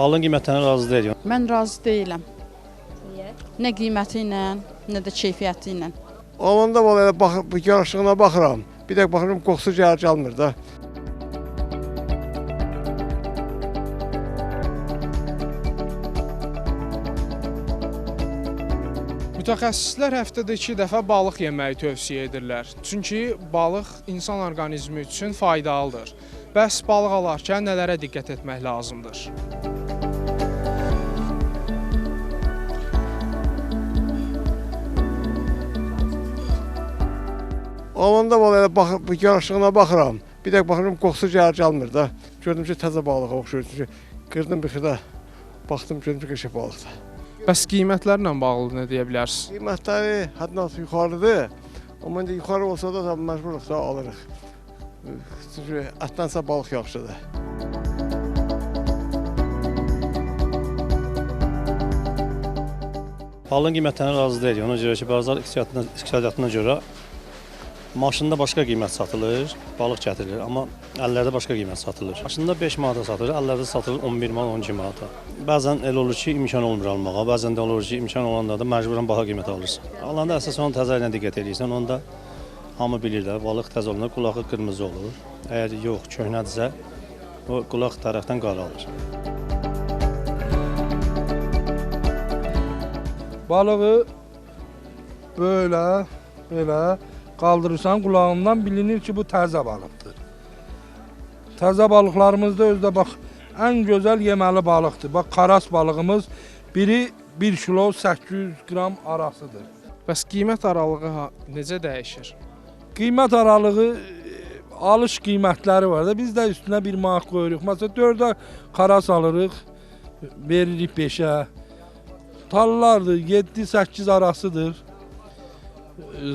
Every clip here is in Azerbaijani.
Balığın qiymətlərinə razı deyilik. Mən razı deyiləm. Niyə? Nə qiyməti ilə, nə də keyfiyyəti ilə. Alanda elə yaraşığına baxıram. Bir də baxıram qoxusu gəlmir da. Mütəxəssislər həftədə 2 dəfə balıq yeməyi tövsiyə edirlər. Çünki balıq insan orqanizmi üçün faydalıdır. Bəs balıq alarkən nələrə diqqət etmək lazımdır? Alanda elə yaraşığına baxıram. Bir də baxıram qoxusu gəlmir da. Gördüm ki, təzə balığa oxşuyur. Qırdım bir xırda, baxdım gördüm ki, qəşəng balıqdır. Bəs qiymətlərlə bağlı nə deyə bilərsiniz? Qiymətləri həddən artıq yuxarıdır. Amma indi yuxarı olsa da məcburuq da alırıq. Çünki ətdənsə balıq yaxşıdır. Balığın qiymətlərinə razı deyilik. Ona görə ki, bazar iqtisadiyyatına görə maşında başqa qiymət satılır, balıq gətirilir, amma əllərdə başqa qiymət satılır. Maşında 5 manata satılır, əllərdə satılır 11 manat, 12 manata. Bəzən elə olur ki, imkan olmur almağa, bəzən də olur ki, imkan olanda da məcburən baha qiymət alırsan. Alanda əsas onun təzə ilə diqqət edirsən, onda hamı bilir də, balıq təzə olanda qulağı qırmızı olur. Əgər yox, köhnədirsə, o qulaq tərəfdən qaralır. Balığı belə qaldırırsan, qulağından bilinir ki, bu təzə balıqdır. Təzə balıqlarımızda özdə bax, ən gözəl yeməli balıqdır. Bax, karas balığımız biri 1 kilo 800 qram arasıdır. Bəs qiymət aralığı necə dəyişir? Qiymət aralığı, alış qiymətləri var da, biz də üstünə 1 manat qoyuruq. Məsələn, 4-ə karas alırıq, veririk 5-ə. Tallardır, 7-8 arasıdır.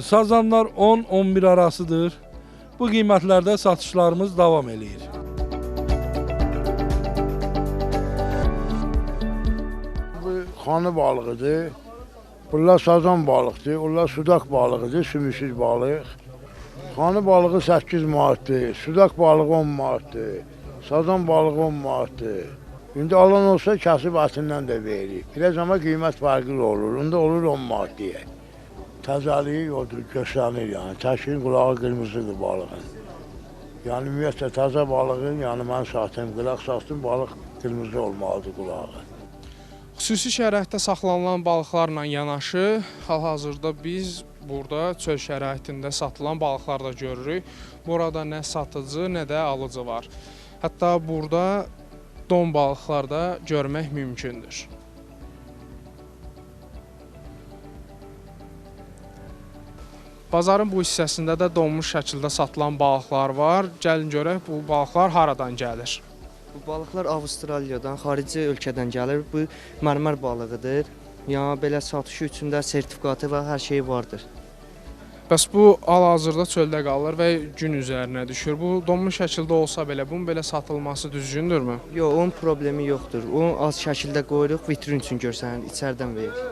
Sazanlar 10-11 arasıdır. Bu qiymətlərdə satışlarımız davam edir. Bu xanı balığıdır. Bunlar sazan balıqdır. Bunlar sudak balığıdır, sümüksüz balıq. Xanı balığı 8 manatdır, sudak balığı 10 manatdır, sazan balığı 10 manatdır. İndi alan olsa kasıb ətindən də veririk. Biraz amma qiymət fərqli olur. Onda olur 10 manat deyək. Təzəliyi yoxdur, göstərir yəni. Təşkin qulağı qırmızıdır balığın. Yəni ümumiyyətlə təzə balığın, yəni mən satım, qulaq satdım, balıq qırmızı olmalıdır qulağı. Xüsusi şəraitdə saxlanılan balıqlarla yanaşı, hal-hazırda biz burada çöl şəraitində satılan balıqlar da görürük. Burada nə satıcı, nə də alıcı var. Hətta burada don balıqlar da görmək mümkündür. Bazarın bu hissəsində də donmuş şəkildə satılan balıqlar var. Gəlin görək bu balıqlar haradan gəlir. Bu balıqlar Avstraliyadan, xarici ölkədən gəlir. Bu mərmər balığıdır. Yəni belə satışı üçün də sertifikatı və hər şeyi vardır. Bəs bu hal-hazırda çöldə qalır və gün üzərinə düşür. Bu donmuş şəkildə olsa belə, bunun belə satılması düzgündürmü? Yox, onun problemi yoxdur. Onu az şəkildə qoyuruq, vitrin üçün görsənir, içəridən veririk.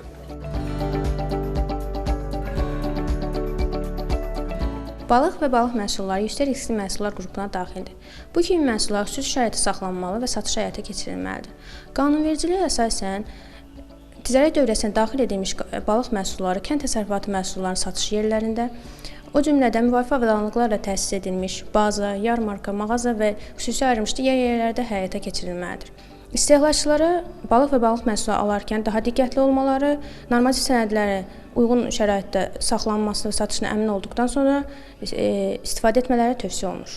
Balıq və balıq məhsulları yüksək riskli məhsullar qrupuna daxildir. Bu kimi məhsullar xüsusi şəraitdə saxlanmalı və satış həyata keçirilməlidir. Qanunvericiliyə əsasən ticarət dövrəsinə daxil edilmiş balıq məhsulları kənd təsərrüfatı məhsullarının satış yerlərində, o cümlədən müvafiq avadanlıqlarla təsis edilmiş baza, yarmarka, mağaza və xüsusi ayrılmış digər yerlərdə həyata keçirilməlidir. İstehlakçılara balıq və balıq məhsulları alarkən daha diqqətli olmaları, normativ sənədlərə uyğun şəraitdə saxlanması və satışına əmin olduqdan sonra istifadə etmələri tövsiyə olunur.